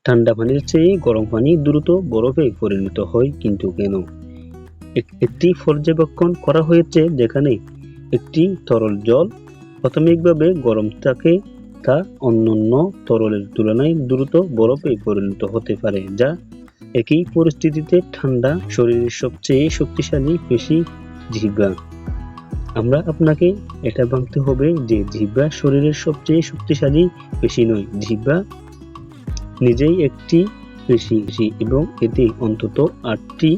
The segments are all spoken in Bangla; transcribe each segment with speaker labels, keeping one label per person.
Speaker 1: ঠান্ডা পানির চেয়ে গরম পানি দ্রুত বরফে পরিণত হয় কিন্তু কেন? একটি পর্যবেক্ষণ করা হয়েছে যেখানে একটি তরল জল প্রাথমিকভাবে গরম থাকে তা অন্যান্য তরলের তুলনায় দ্রুত বরফে পরিণত হতে পারে, যা একই পরিস্থিতিতে ঠান্ডা শরীরের সবচেয়ে শক্তিশালী পেশি জিহ্বা। আমরা আপনাকে এটা ভাবতে হবে যে জিহ্বা শরীরের সবচেয়ে শক্তিশালী পেশি নয়। জিহ্বা নিজেই একটি পেশি এবং এতে অন্তত 8টি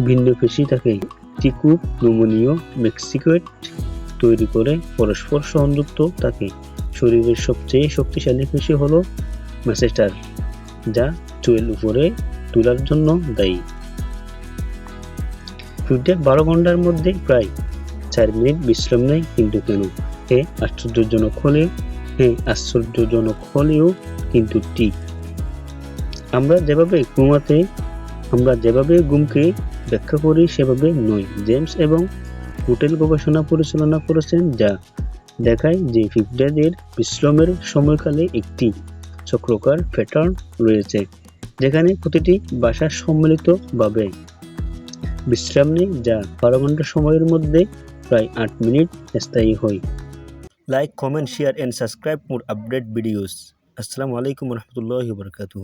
Speaker 1: ভিন্ন পেশি থাকে। টিকুব নমনীয় ম্যাক্সিকুয়েট তৈরি করে পরস্পর সংযুক্ত থাকে। শরীরের সবচেয়ে শক্তিশালী পেশি হলো ম্যাসেটার, যা চুলের উপরে তোলার জন্য দায়ী। সূর্যে 12 ঘন্টার মধ্যে প্রায় 4 মিনিট বিশ্রাম নেয় কিন্তু কেন? আশ্চর্যজনক হলেও কিন্তু ঠিক। আমরা যেভাবে ঘুমকে ব্যাখ্যা করি সেভাবে নয়। জেমস এবং হোটেল গবেষণা পরিচালনা করেছেন যা দেখায় যে পিঁপড়াদের বিশ্রামের সময়কালে একটি চক্রাকার প্যাটার্ন রয়েছে, যেখানে প্রতিটি বাসা সম্মিলিতভাবে বিশ্রাম নেয়, যা 12 ঘন্টা সময়ের মধ্যে প্রায় 8 মিনিট স্থায়ী হয়। Like, comment, share and subscribe for update videos. Assalamu alaikum warahmatullahi wabarakatuh.